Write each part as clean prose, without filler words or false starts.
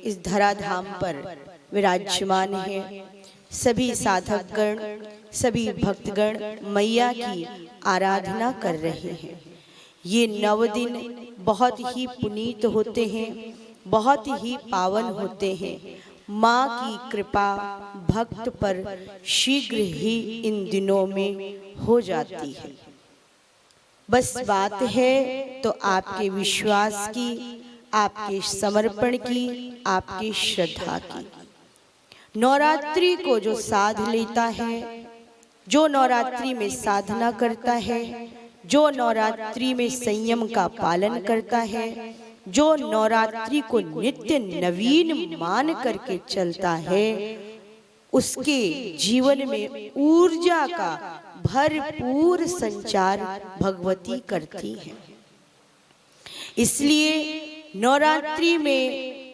इस धराधाम पर विराजमान है। सभी साधकगण, सभी भक्तगण मैया की आराधना कर रहे हैं। ये 9 दिन बहुत ही पुनीत होते हैं, बहुत ही पावन होते हैं। माँ की कृपा भक्त पर शीघ्र ही इन दिनों में हो जाती है। बस बात है तो आपके विश्वास की, आपके समर्पण की, आपकी श्रद्धा की। नवरात्रि को जो साध लेता है, जो नवरात्रि में साधना करता है, जो नवरात्रि में संयम का पालन करता है, जो नवरात्रि को नित्य नवीन मान करके चलता है, उसके जीवन में ऊर्जा का भरपूर संचार भगवती करती है। इसलिए नवरात्रि में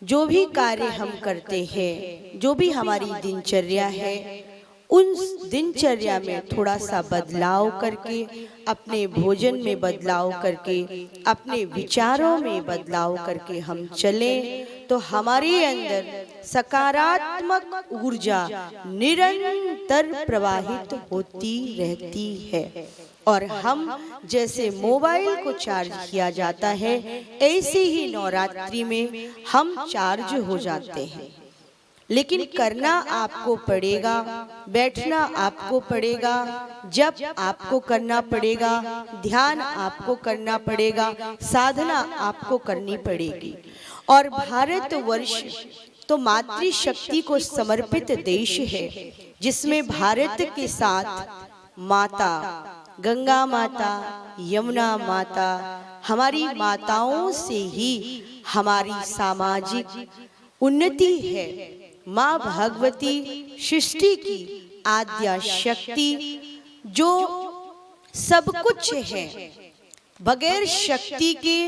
जो भी कार्य हम करते हैं, जो भी हमारी दिनचर्या है, उन दिनचर्या में थोड़ा सा बदलाव करके, अपने भोजन में बदलाव करके, अपने विचारों में बदलाव करके हम चलें तो हमारे अंदर सकारात्मक ऊर्जा निरंतर प्रवाहित होती रहती है। और हम जैसे मोबाइल को चार्ज किया जाता है, ऐसे ही नवरात्रि में हम चार्ज हो जाते हैं। लेकिन करना आपको पड़ेगा, बैठना आपको पड़ेगा, जप आपको करना पड़ेगा, ध्यान आपको करना पड़ेगा, साधना आपको करनी पड़ेगी। और भारतवर्ष तो मातृशक्ति को समर्पित देश है, जिसमें भारत के साथ माता गंगा माता, यमुना माता, हमारी माताओं से ही हमारी सामाजिक उन्नति है। माँ भगवती सृष्टि की आद्या शक्ति जो सब कुछ है, बगैर शक्ति के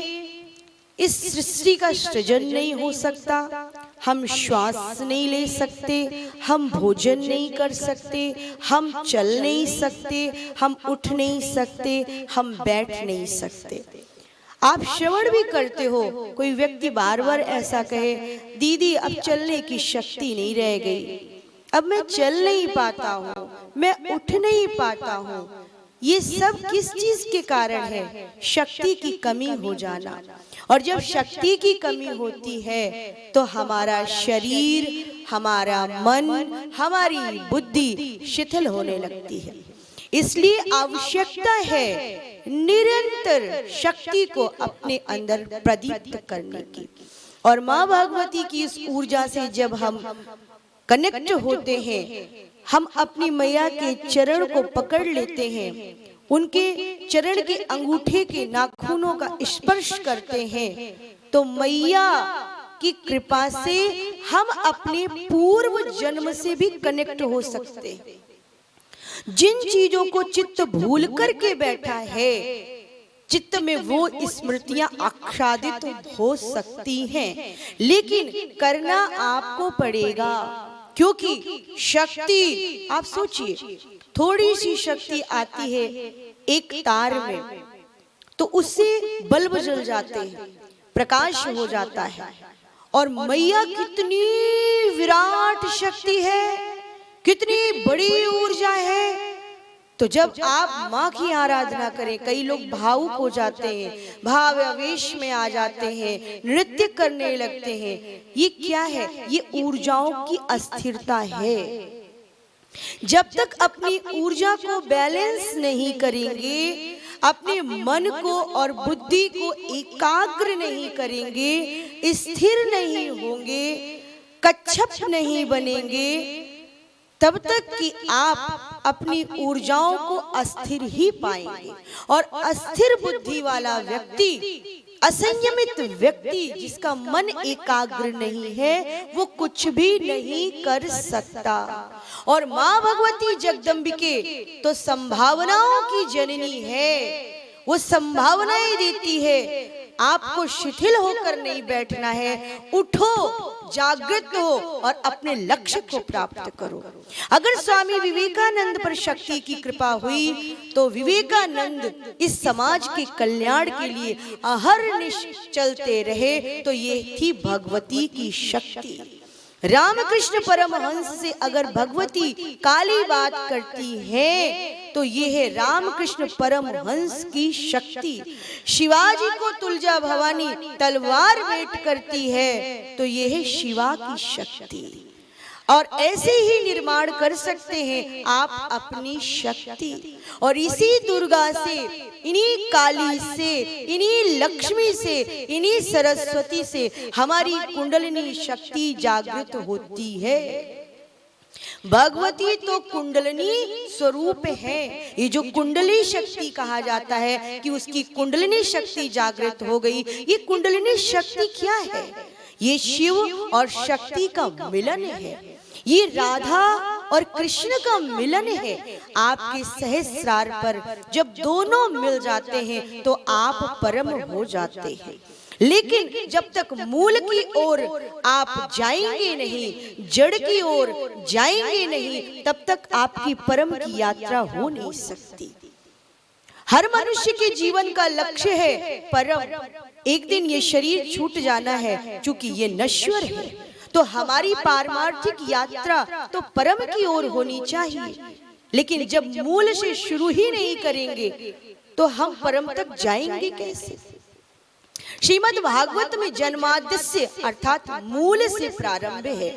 इस सृष्टि का सृजन नहीं हो सकता। हम श्वास नहीं ले सकते, हम भोजन नहीं कर सकते, हम चल नहीं सकते, हम उठ नहीं सकते, हम बैठ नहीं सकते। आप श्रवण भी करते हो, कोई व्यक्ति बार बार ऐसा कहे, दीदी अब चलने की शक्ति नहीं रह गई, अब मैं चल नहीं पाता हूँ, मैं उठ नहीं पाता हूँ। ये सब किस चीज के कारण है? शक्ति की कमी हो जाना। और जब शक्ति की कमी होती है तो हमारा शरीर, हमारा मन, हमारी बुद्धि शिथिल होने लगती है। इसलिए आवश्यकता है निरंतर शक्ति को अपने अंदर प्रदीप्त करने की। और माँ भगवती की इस ऊर्जा से जब हम कनेक्ट होते हैं, हम अपनी मैया के चरण को पकड़ लेते हैं, उनके चरण के अंगूठे के नाखूनों का स्पर्श करते हैं, तो मैया की कृपा से हम अपने पूर्व जन्म से भी कनेक्ट हो सकते हैं। जिन चीजों को चित्त भूल करके बैठा है, चित्त में वो स्मृतियां आच्छादित हो सकती हैं, लेकिन करना आपको पड़ेगा। क्योंकि शक्ति, आप सोचिए, थोड़ी सी शक्ति आती है एक तार में तो उससे बल्ब जल जाते हैं, प्रकाश हो जाता है। और मैया कितनी विराट शक्ति है, कितनी बड़ी ऊर्जा है। तो जब आप माँ की आराधना करें, कई लोग भावुक हो जाते हैं, भाव आवेश में आ जाते हैं, नृत्य करने लगते हैं। ये क्या है? ये ऊर्जाओं की अस्थिरता है। जब तक अपनी ऊर्जा को बैलेंस नहीं करेंगे, अपने मन को और बुद्धि को एकाग्र नहीं करेंगे, स्थिर नहीं होंगे, कच्छप नहीं बनेंगे, तब तक कि आप अपनी ऊर्जाओं को अस्थिर ही पाएंगे। और अस्थिर बुद्धि वाला व्यक्ति, असंयमित व्यक्ति, जिसका मन एकाग्र नहीं है, वो कुछ भी नहीं कर सकता। और माँ भगवती जगदम्बिके तो संभावनाओं की जननी है। वो संभावनाएं देती है। आपको शिथिल होकर नहीं बैठना है, उठो, जागृत हो और अपने लक्ष्य को प्राप्त करो। अगर स्वामी विवेकानंद पर शक्ति की कृपा हुई तो विवेकानंद इस समाज के कल्याण के लिए अहर्निश चलते रहे, तो ये थी भगवती की शक्ति। रामकृष्ण परमहंस से अगर भगवती काली बात करती है तो ये है रामकृष्ण परमहंस की शक्ति। शिवाजी को तुलजा भवानी तलवार भेंट करती है तो ये है शिवा की शक्ति। और ऐसे ही निर्माण कर सकते हैं आप अपनी शक्ति। और इसी दुर्गा से, इन्हीं काली से, इन्हीं लक्ष्मी से, इन्हीं सरस्वती से हमारी कुंडलिनी शक्ति जागृत होती है। भगवती तो कुंडलिनी स्वरूप है। ये जो कुंडली शक्ति कहा जाता है कि उसकी कुंडलिनी शक्ति जागृत हो गई, ये कुंडलिनी शक्ति क्या है? ये शिव और शक्ति का मिलन है। ये राधा और कृष्ण का मिलन है। आपके सहस्रार पर जब दोनों मिल जाते हैं तो आप परम हो जाते हैं। लेकिन जब तक मूल की ओर आप जाएंगे नहीं, जड़ की ओर जाएंगे नहीं, तब तक आपकी परम की यात्रा हो नहीं सकती। हर मनुष्य के जीवन का लक्ष्य है परम। एक दिन ये शरीर छूट जाना है, क्योंकि ये नश्वर है। तो हमारी पारमार्थिक यात्रा तो परम की ओर होनी चाहिए। लेकिन जब मूल से शुरू ही नहीं करेंगे तो हम परम तक जाएंगे कैसे? श्रीमद् भागवत में जन्माद्यस्य अर्थात मूल से प्रारंभ है।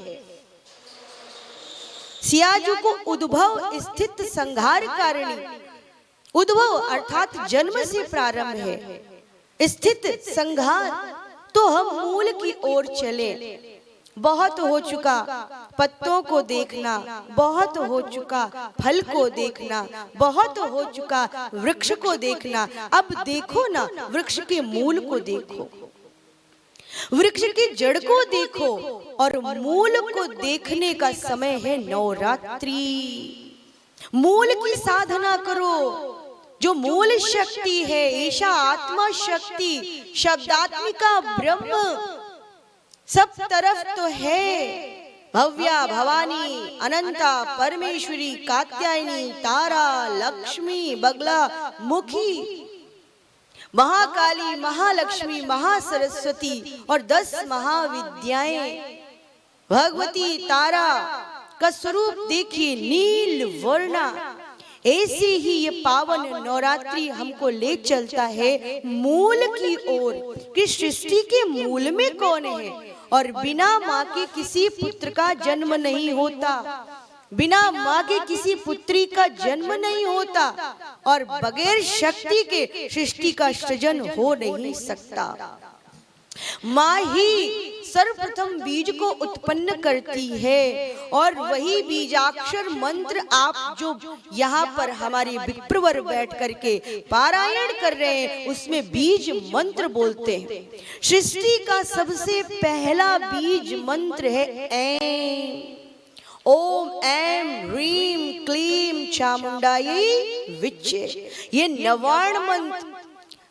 सियाजू को उद्भव स्थित संहार कारिणी, उद्भव अर्थात जन्म से प्रारंभ है, स्थित संहार। तो हम मूल की ओर चले। बहुत हो चुका पत्तों को देखना, बहुत हो चुका फल को देखना, बहुत हो चुका वृक्ष को देखना। अब देखो ना, वृक्ष के मूल को देखो, वृक्ष की जड़ को देखो, और मूल को देखने का समय है नवरात्रि। मूल की साधना करो। जो मूल शक्ति है, ईशा आत्मा शक्ति, शब्दात्मिका ब्रह्म सब तरफ तो है। भव्या, भवानी, अनंता, परमेश्वरी, कात्यायनी, तारा, लक्ष्मी, बगला मुखी, महाकाली, महालक्ष्मी, महासरस्वती और 10 महाविद्याएं। भगवती तारा का स्वरूप देखिए, नील वर्णा। ऐसे ही ये पावन नवरात्रि हमको ले चलता है मूल की ओर कि सृष्टि के मूल में कौन है। और बिना माँ के किसी पुत्र का जन्म नहीं होता, बिना माँ के किसी पुत्री का जन्म नहीं होता, और बगैर शक्ति के सृष्टि का सृजन हो नहीं सकता। माँ ही सर्वप्रथम बीज को उत्पन्न करती है, और वही बीजाक्षर मंत्र आप जो यहाँ पर हमारे विप्रवर बैठ करके पारायण कर रहे हैं, उसमें बीज मंत्र बोलते हैं। सृष्टि का सबसे पहला बीज मंत्र है ऐं। ओम ऐं ह्रीं क्लीं चामुंडायै विच्चे। ये नवाण मंत्र,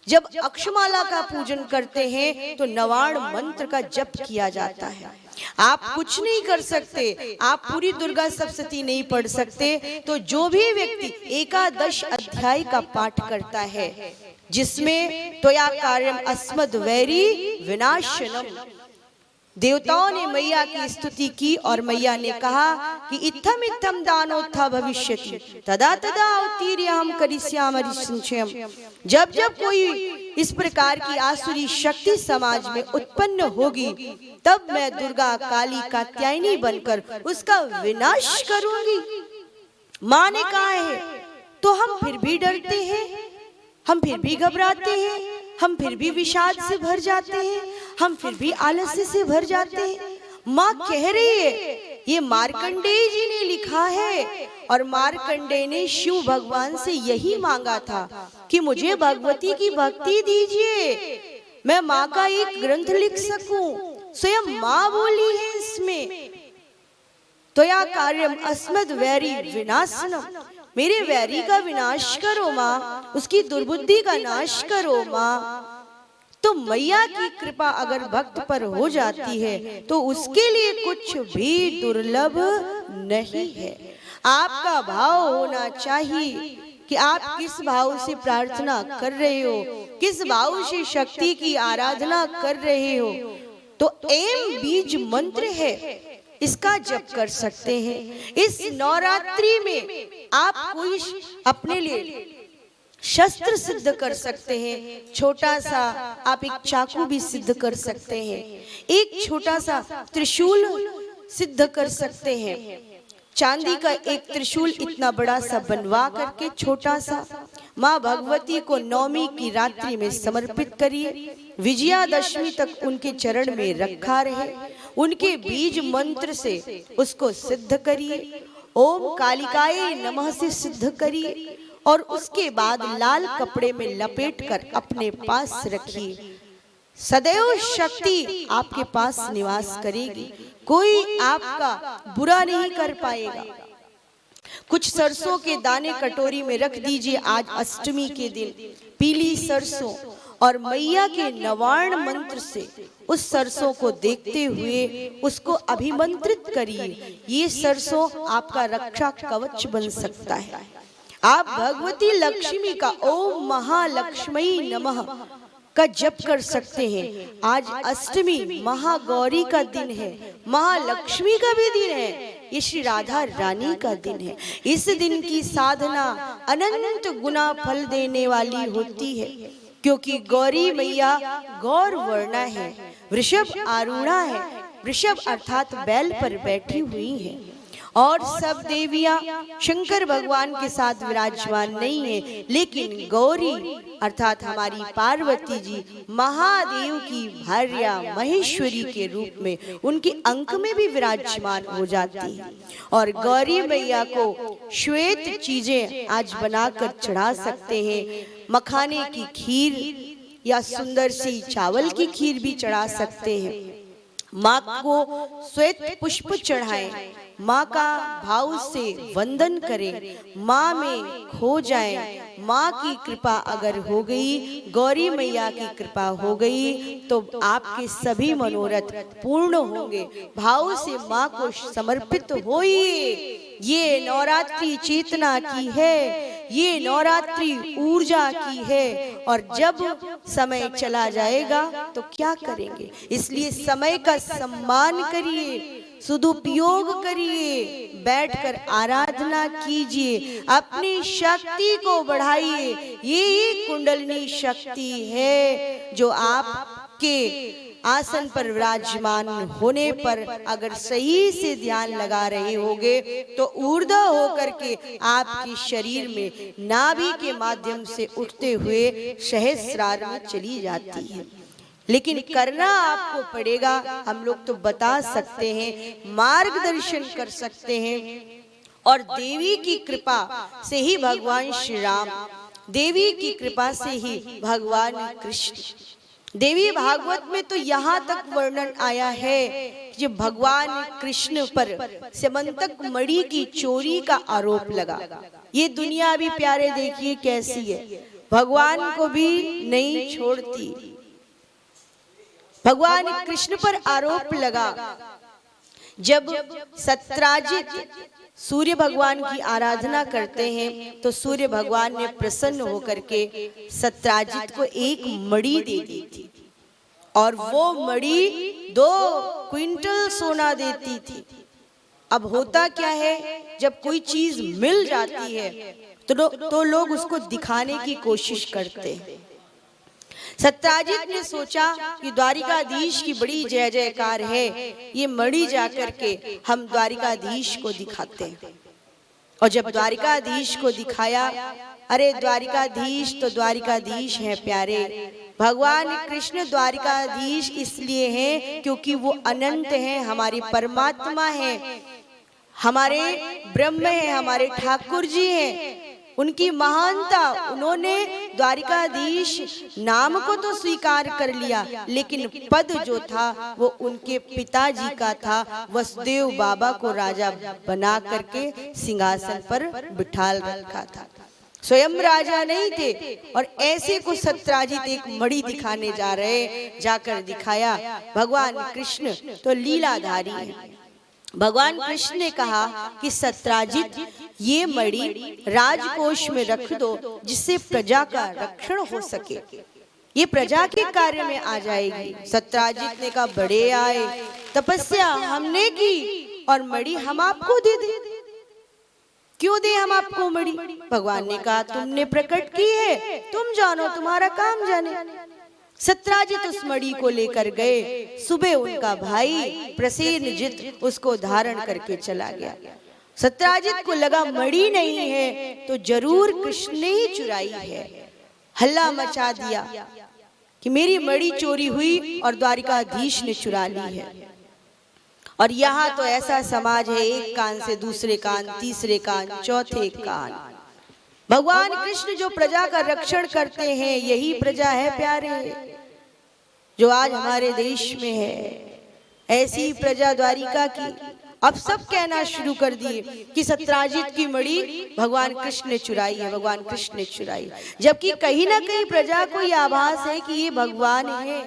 जब अक्षमाला का पूजन करते हैं तो नवाण मंत्र का जप किया जाता है। आप कुछ नहीं कर सकते, आप पूरी दुर्गा सप्तशती नहीं पढ़ सकते, तो जो भी व्यक्ति एकादश अध्याय का पाठ करता है, जिसमें त्वया कार्यम अस्मद् वैरी विनाशनम, देवताओं ने मैया की स्तुति की और मैया ने कहा कि इत्थम इत्थम दानोत्था भविष्यति तदा तदा अवतीर्यहं करिष्यामि संचयम्। जब जब कोई इस प्रकार की आसुरी शक्ति समाज में उत्पन्न होगी, तब मैं दुर्गा काली कात्यायनी बनकर उसका विनाश करूंगी। माँ ने कहा है, तो हम फिर भी डरते हैं, हम फिर भी घबराते हैं, हम फिर भी विषाद से भर जाते हैं, हम फिर भी आलस्य से भर जाते हैं। माँ कह रही है, ये मार्कंडेय जी ने लिखा है, और मार्कंडेय ने शिव भगवान से यही मांगा था कि मुझे भगवती की भक्ति दीजिए, मैं माँ का एक ग्रंथ लिख सकूं। स्वयं माँ बोली है इसमें, त्वया कार्यम अस्मद् वैरी विनाशनम। मेरे वैरी का विनाश करो माँ, उसकी दुर्बुद्धि का नाश करो माँ। तो मैया की कृपा अगर भक्त पर हो जाती है तो उसके लिए कुछ भी दुर्लभ नहीं है। आपका भाव होना चाहिए कि आप किस भाव से प्रार्थना कर रहे हो, किस भाव से शक्ति की आराधना कर रहे हो। तो एम बीज मंत्र है, इसका जप कर सकते हैं। इस नवरात्रि में आप कोई अपने लिए शस्त्र सिद्ध कर सकते हैं। छोटा सा आप एक चाकू भी सिद्ध कर सकते हैं, एक छोटा सा त्रिशूल सिद्ध कर सकते हैं। चांदी का एक त्रिशूल इतना बड़ा सा बनवा करके छोटा सा माँ भगवती को नवमी की रात्रि में समर्पित करिए। विजयादशमी तक उनके चरण में रखा रहे, उनके बीज मंत्र से उसको सिद्ध करिए। ओम कालिकाए नमः से सिद्ध करिए और उसके बाद लाल कपड़े में लपेटकर अपने पास रखिए। सदैव शक्ति आपके पास निवास करेगी, कोई आपका बुरा नहीं कर पाएगा। कुछ सरसों के दाने कटोरी में रख दीजिए आज अष्टमी के दिन, पीली सरसों, और मैया के नवार्ण मंत्र से उस सरसों को देखते हुए उसको अभिमंत्रित करिए। ये सरसों आपका रक्षा कवच बन सकता है। आप भगवती लक्ष्मी का ओम महालक्ष्मी नमः का जप कर सकते हैं। आज अष्टमी महागौरी का दिन है, महालक्ष्मी का भी दिन है, ये श्री राधा रानी का दिन है। इस दिन की साधना अनंत गुना फल देने वाली होती है, क्योंकि गौरी मैया गौर वर्णा है, वृषभ आरूढ़ा है। वृषभ अर्थात बैल पर बैठी हुई है और सब देवियां शंकर भगवान के साथ विराजमान नहीं है, लेकिन गौरी अर्थात हमारी पार्वती जी महादेव की भार्या महेश्वरी के रूप में उनके अंक में भी विराजमान हो जाती है। और गौरी मैया को श्वेत चीजें आज बनाकर चढ़ा सकते हैं। मखाने की खीर या सुंदर सी चावल की खीर भी चढ़ा सकते हैं। माँ को श्वेत पुष्प चढ़ाएं, माँ का भाव से वंदन करें, माँ में खो जाएं। माँ की कृपा अगर हो गई, गौरी मैया की कृपा हो गई, तो आपके सभी मनोरथ पूर्ण होंगे। भाव से माँ को समर्पित होइए। ये नवरात्रि चेतना की है, ये नवरात्रि ऊर्जा की है। और जब समय चला जाएगा तो क्या करेंगे, इसलिए समय का सम्मान करिए, सदुपयोग करिए, बैठकर आराधना कीजिए, अपनी शक्ति को बढ़ाइए। ये कुंडलिनी शक्ति है जो आपके आसन पर विराजमान होने पर अगर सही से ध्यान लगा रहे होगे तो ऊर्ध्व होकर के आपके शरीर में नाभि के माध्यम से उठते हुए सहस्रार में चली जाती है। लेकिन करना आपको पड़ेगा। हम लोग तो बता सकते हैं, मार्गदर्शन कर सकते हैं, और देवी की कृपा से ही भगवान श्री राम, देवी की कृपा से ही भगवान कृष्ण। देवी भागवत में तो यहाँ तक वर्णन आया है कि भगवान कृष्ण पर समंतक मणि की चोरी का आरोप लगा। ये दुनिया भी प्यारे देखिए कैसी है, भगवान को भी नहीं छोड़ती। भगवान कृष्ण पर आरोप लगा। जब सत्राजित सूर्य भगवान की आराधना करते हैं तो सूर्य भगवान ने प्रसन्न होकर के सत्राजित को एक मणि दे दी थी, और वो मणि 2 क्विंटल सोना देती थी। अब होता क्या है, जब कोई चीज मिल जाती है तो लोग उसको दिखाने की कोशिश करते हैं। सत्राजित ने सोचा कि द्वारिकाधीश की बड़ी जय जयकार है, ये मणि जाकर के हम द्वारिकाधीश को दिखाते हैं। और जब द्वारिकाधीश को दिखाया, अरे द्वारिकाधीश तो द्वारिकाधीश है प्यारे, भगवान कृष्ण द्वारिकाधीश इसलिए हैं क्योंकि वो अनंत हैं, हमारे परमात्मा हैं, हमारे ब्रह्म हैं, हमारे ठाकुर जी हैं। उनकी महानता, उन्होंने द्वारिकाधीश नाम को तो स्वीकार कर लिया, लेकिन पद जो था वो उनके पिताजी का था। वसुदेव बाबा को राजा बना करके सिंहासन पर बिठा रखा था, स्वयं राजा नहीं थे। और ऐसे को सत्राजित एक मणि दिखाने जा रहे, जाकर दिखाया भगवान कृष्ण तो लीलाधारी है। भगवान कृष्ण ने कहा कि सत्राजित ये मणि राजकोष में रख दो, जिससे प्रजा का रक्षण हो सके, ये प्रजा के कार्य में आ जाएगी। सत्राजित ने कहा बड़े आए, तपस्या हमने की और मणि हम आपको दे दे। क्यों दे हम आपको मणि? भगवान ने कहा तुमने प्रकट की है, तुम जानो, तुम्हारा काम जाने। सत्राजित उस मणि को लेकर गए। सुबह उनका भाई प्रसेनजित उसको धारण करके चला गया। सत्राजित को लगा मणि नहीं है तो जरूर कृष्ण ने ही चुराई है। हल्ला मचा दिया कि मेरी मणि चोरी हुई और द्वारिकाधीश ने चुरा ली है। और यहाँ तो ऐसा समाज है, एक कान से दूसरे कान, तीसरे कान, चौथे कान। भगवान कृष्ण जो प्रजा का रक्षण करते हैं, यही प्रजा है प्यारे, जो आज हमारे देश में है। ऐसी प्रजा द्वारिका की अब सब कहना शुरू कर दिए कि सत्राजित की मणि भगवान कृष्ण ने चुराई है, भगवान कृष्ण ने चुराई, जबकि कहीं ना कहीं प्रजा को यह आभास है कि ये भगवान है,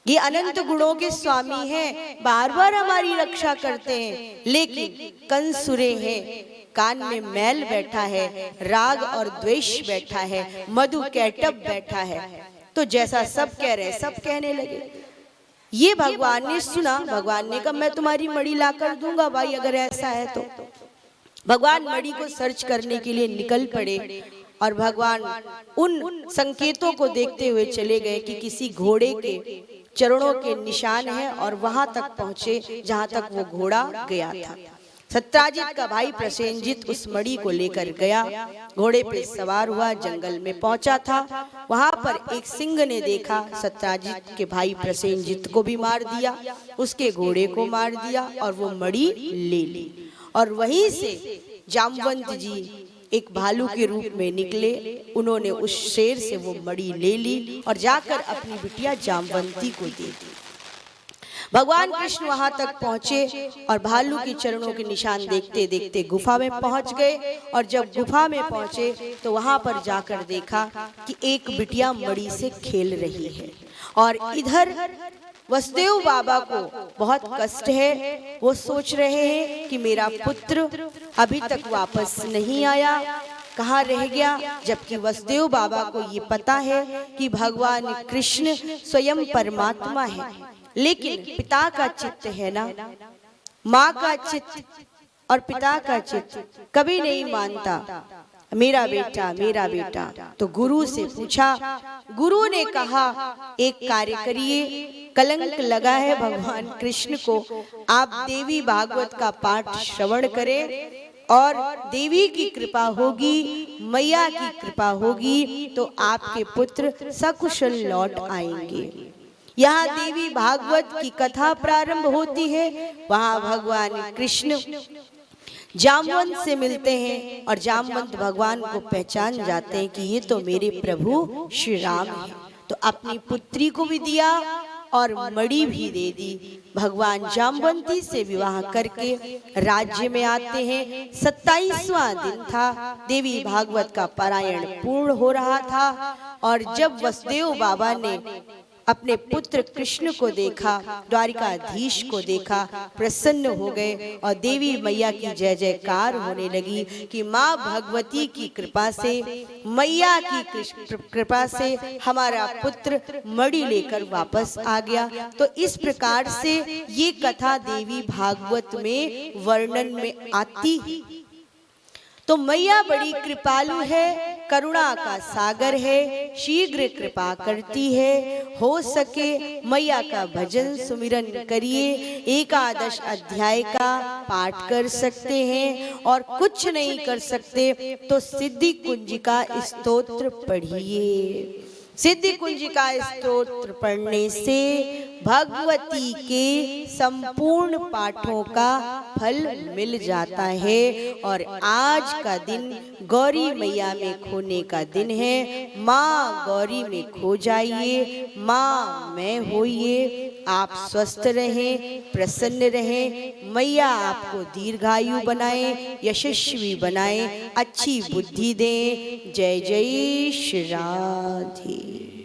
ये अनंत गुणों के स्वामी हैं, बार बार हमारी रक्षा करते हैं। लेकिन कंसुरे हैं, कान में मैल बैठा है, राग और द्वेष बैठा है, मधु कैटब बैठा है। तो जैसा सब कह रहे सब कहने लगे। ये भगवान ने सुना, भगवान ने कहा मैं तुम्हारी मणि ला कर दूंगा भाई, अगर ऐसा है तो। भगवान मणि को सर्च करने के लिए निकल पड़े और भगवान उन संकेतों को देखते हुए चले गए कि किसी घोड़े के चरणों के निशान है और वहां तक पहुंचे जहां तक वो घोड़ा गया था। सत्राजित का भाई प्रसेनजित उस मणि को लेकर गया, घोड़े पे सवार हुआ, जंगल में पहुंचा था। वहां पर एक सिंह ने देखा, सत्राजित के भाई प्रसेनजित को भी मार दिया, उसके घोड़े को मार दिया और वो मणि ले ली। और वहीं से जामवंत जी एक भालू के रूप में निकले, उन्होंने उस शेर से वो मणि ले ली और जाकर अपनी बिटिया जामवंती को दे दी। भगवान कृष्ण वहां तक पहुंचे और भालू के चरणों के निशान देखते देखते गुफा में पहुंच गए। और जब गुफा में पहुंचे तो वहां पर जाकर देखा कि एक बिटिया मणि से खेल रही है और इधर वसुदेव बाबा को बहुत कष्ट है। वो सोच रहे हैं कि मेरा पुत्र अभी तक वापस नहीं आया, कहाँ रह गया, जबकि वसुदेव बाबा को ये पता है कि भगवान कृष्ण स्वयं परमात्मा है। लेकिन पिता का चित्त है ना, माँ का चित्त और पिता का चित्त कभी नहीं मानता मेरा बेटा मेरा बेटा। तो गुरु से पूछा, गुरु ने कहा एक कार्य करिए, कलंक लगा है भगवान कृष्ण को, आप देवी भागवत का पाठ श्रवण करें और देवी की कृपा होगी, मैया की कृपा होगी तो आपके पुत्र सकुशल लौट आएंगे। यहाँ देवी भागवत की कथा प्रारंभ होती है, वहाँ भगवान कृष्ण जामवंत से मिलते हैं और जामवंत भगवान को पहचान जाते हैं कि ये तो मेरे प्रभु श्री राम हैं। तो अपनी पुत्री को भी दिया और मणि भी दे दी। भगवान जामवंती से विवाह करके राज्य में आते हैं। 27वां दिन था, देवी भागवत का पारायण पूर्ण हो रहा था और जब वसुदेव बाबा ने अपने पुत्र कृष्ण को देखा, द्वारिकाधीश को देखा, प्रसन्न हो गए और देवी मैया की जय जयकार होने लगी कि माँ भगवती की कृपा से, मैया की कृपा से हमारा पुत्र मणि लेकर वापस आ गया। तो इस प्रकार से ये कथा देवी भागवत में वर्णन में आती। तो मैया बड़ी कृपालु है, करुणा का सागर है, शीघ्र कृपा करती है। हो सके मैया का भजन सुमिरन करिए, 11 अध्याय का पाठ कर सकते हैं और कुछ नहीं कर सकते तो सिद्धि कुंजिका स्तोत्र पढ़िए। सिद्धि कुंज का स्तोत्र पढ़ने से भगवती के संपूर्ण पाठों का फल मिल जाता है। और आज का दिन गौरी मैया में खोने का दिन है। माँ गौरी में खो जाइए, माँ मैं होइए। आप स्वस्थ रहें, प्रसन्न रहें, मैया आपको दीर्घायु बनाए, यशस्वी बनाए, अच्छी बुद्धि दें। जय जय श्री राधे।